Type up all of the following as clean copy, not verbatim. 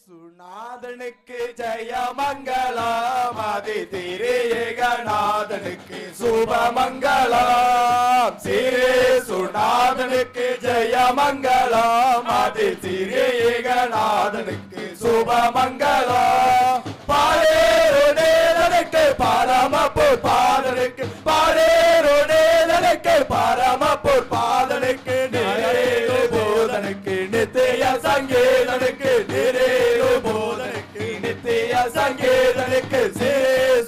சுநாதனுக்கு ஜெயமங்கலம், ஆதி திரியேகநாதனுக்கு சுபமங்கலம். ஸ்ரீ சுநாதனுக்கு ஜெயமங்கலம், ஆதி திரியேகநாதனுக்கு சுபமங்கலம். பாரேருடேதனுக்கு பரமபுர் பாதனுக்கு, பாரேருடேதனுக்கு பரமபுர் பாதனுக்கு, நிறைவு போதனுக்கு நித்திய சங்கீதனுக்கு, நிறைவு போதனுக்கு நித்திய சங்கீதனுக்கு,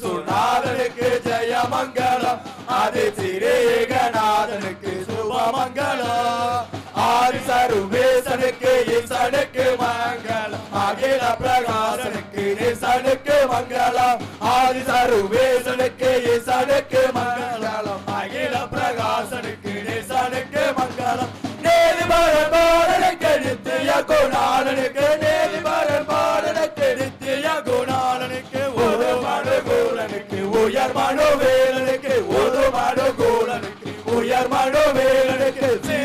சுநாதனுக்கு ஜெயமங்கலம், ஆதி திரியேகநாதனுக்கு சுபமங்கலம். ஆதி சர்வேசனுக்கு ஈசனுக்கு மங்களம், அகில பிரகாசனுக்கு ஈசனுக்கு மங்களம். ஆதி சர்வேசனுக்கு ஈசனுக்கு மங்களம், அகில பிரகாசனுக்கு ஈசனுக்கு மங்களம். நேதிபரன் பாடனுக்கு நித்திய குணாளனுக்கு, நேதிபரன் பாடனுக்கு நித்திய குணாளனுக்கு, ஒரு மனுகூலனுக்கு உயர் மனுவேலனுக்கு, ஒரு மனுகூலனுக்கு உயர் மனுவேலனுக்கு, ஸ்ரீ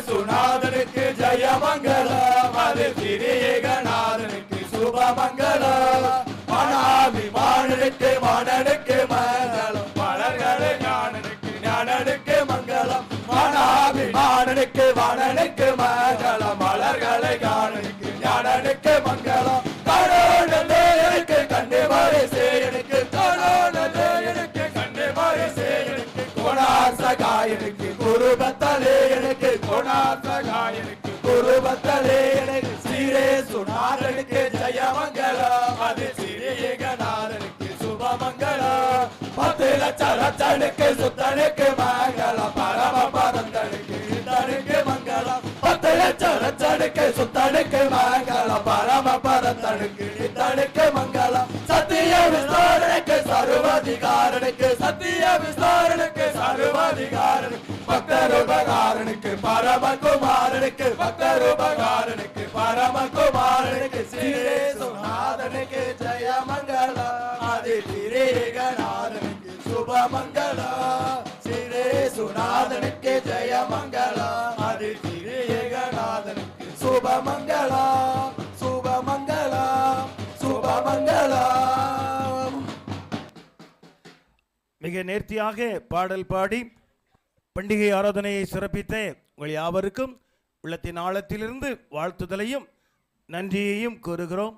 சுநாதனுக்கு ஜெயமங்கலம், ஆதி திரியேகநாதனுக்கு சுபமங்கலம். மனாபிமானனுக்கு மனனுக்கு மங்களம், மலர்களை ஞானனுக்கு ஞானனுக்கு மங்களம். மனாபிமானனுக்கு மனனுக்கு மங்களம், மலர்களை ஞானனுக்கு ஞானனுக்கு மங்களம். கரோணனுக்கு கண்ணிமறை சேயனுக்கு, கரோணனுக்கு கண்ணிமறை சேயனுக்கு, குணாசகாயனுக்கு குருபத்தலேயனுக்கு, குணாசகாயனுக்கு குருபத்தலேயனுக்கு, ஸ்ரீரே சுநாதனுக்கு ஜெயமங்கலம், ஆதி திரியேகநாதனுக்கு சுபமங்கலம். 10 லட்சம் லட்சனுக்கு சுத்தனுக்கு மங்களம், பரம பதந்தனுக்கு தனுக்கு மங்களம். 10 லட்சம் லட்சனுக்கு சுத்தனுக்கு மங்களம், பரம பதந்தனுக்கு தனுக்கு மங்களம். சத்திய விஸ்தாரனுக்கு சர்வாதிகாரனுக்கு, சத்திய விஸ்தாரனுக்கு சர்வாதிகாரனுக்கு, பக்தருபகாரனுக்கு பரமகுமாரனுக்கு, பக்தருபகாரனுக்கு பரமகுமாரனுக்கு, ஸ்ரீ சுநாதனுக்கு ஜெயமங்கலம், ஆதி திரியேகநாதனுக்கு சுபமங்கலம். ஸ்ரீ சுநாதனுக்கு ஜெயமங்கலம், ஆதி திரியேகநாதனுக்கு சுபமங்கலம், சுபமங்கலம், சுபமங்கலம். மிக நேர்த்தியாக பாடல் பாடி பண்டிகை ஆராதனையை சிறப்பித்த உங்கள் யாவருக்கும் உள்ளத்தின் ஆழத்திலிருந்து வாழ்த்துதலையும் நன்றியையும் கூறுகிறோம்.